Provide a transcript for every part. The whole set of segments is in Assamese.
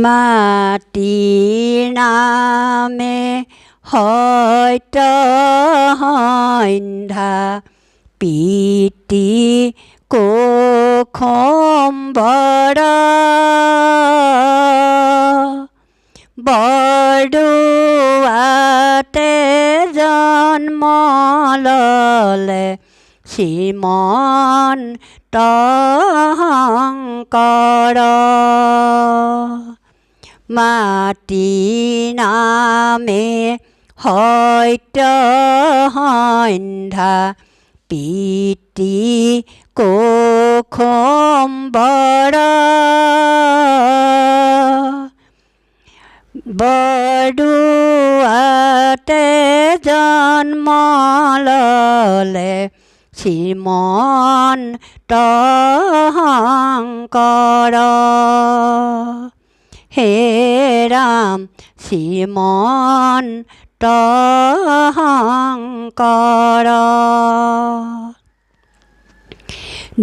মাটিৰ নামে সত্য সন্ধ্যা পিতৃ কোশম্বৰ বৰদোৱাতে জন্ম ল'লে শ্ৰীমন্ত শংকৰ মাটিৰ নামে সত্য সন্ধ্যা পিতৃ কোশম্বৰ বৰদোৱাতে জন্ম ল'লে শ্ৰীমন্ত শংকৰ হে ৰাম শ্ৰীমন্ত শংকৰ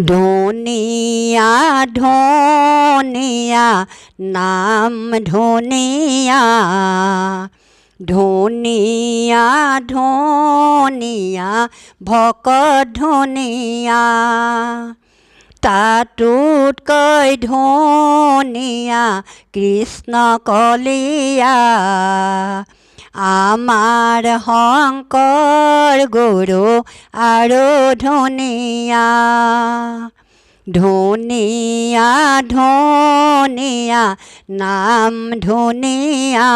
ধুনীয়া ধুনীয়া নাম ধুনীয়া ধুনীয়া ধুনীয়া ভকত ধুনীয়া তাতোতকৈ ধুনীয়া কৃষ্ণ কলিয়া আমাৰ শংকৰ গুৰু আৰু ধুনীয়া ধুনীয়া ধুনীয়া নাম ধুনীয়া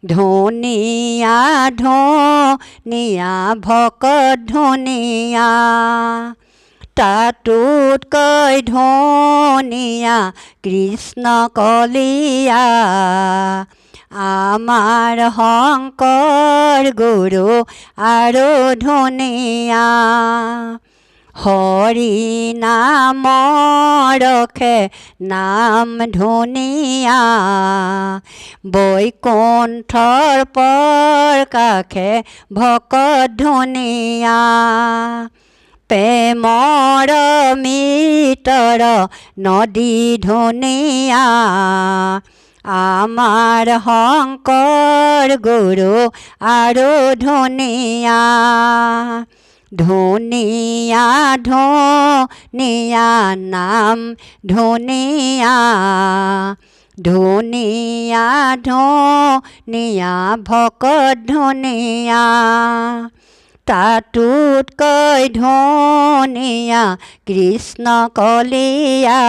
ধুনীয়া ধুনীয়া ভকত ধুনীয়া তাতোতকৈ ধুনীয়া কৃষ্ণ কলিয়া আমাৰ শংকৰ গুৰু আৰু ধুনীয়া হৰি নামৰখে নাম ধুনীয়া বৈকুণ্ঠৰ প্ৰকাশে ভকত ধুনীয়া প্ৰেমৰ মিতৰ নদী ধুনীয়া আমাৰ শংকৰ গুৰু আৰু ধুনীয়া ধুনীয়া ধুনীয়া নাম ধুনীয়া ধুনীয়া ধুনীয়া ভকত ধুনীয়া তাতোতকৈ ধুনীয়া কৃষ্ণ কলিয়া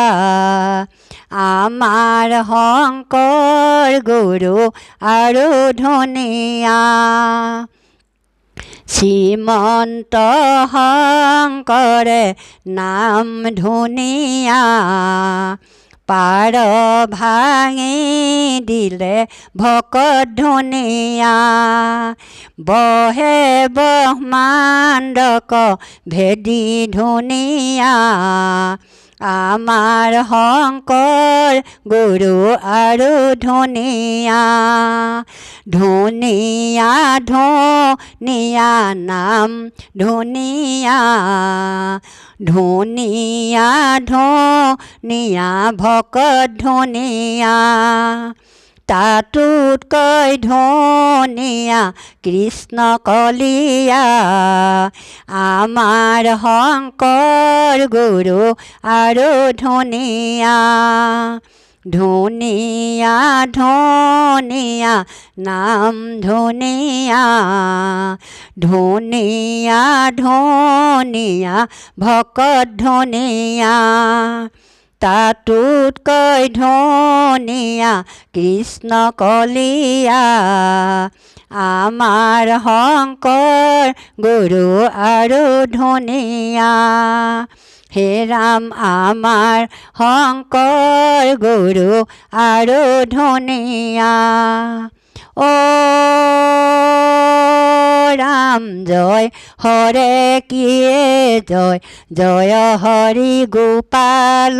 আমাৰ শংকৰ গুৰু আৰু ধুনীয়া শ্ৰীমন্ত শংকৰে নাম ধুনীয়া পাৰ ভাঙি দিলে ভকত ধুনীয়া বহে ব্ৰহ্মাণ্ডক ভেদি ধুনীয়া আমাৰ শংকৰ গুৰু আৰু ধুনীয়া ধুনীয়া ধুনীয়া নাম ধুনীয়া ধুনীয়া ধুনীয়া ভকত ধুনীয়া তাতোতকৈ ধুনীয়া কৃষ্ণ কলিয়া আমাৰ শংকৰ গুৰু আৰু ধুনীয়া ধুনীয়া ধুনীয়া নাম ধুনীয়া ধুনীয়া ধুনীয়া ভকত ধুনীয়া তাতোতকৈ ধুনীয়া কৃষ্ণ কলিয়া আমাৰ শংকৰ গুৰু আৰু ধুনীয়া হে ৰাম আমাৰ শংকৰ গুৰু আৰু ধুনীয়া ও ৰাম জয় হৰে কিয়ে জয় জয় হৰি গোপাল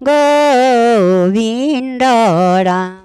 গোবিন্দ ৰাম।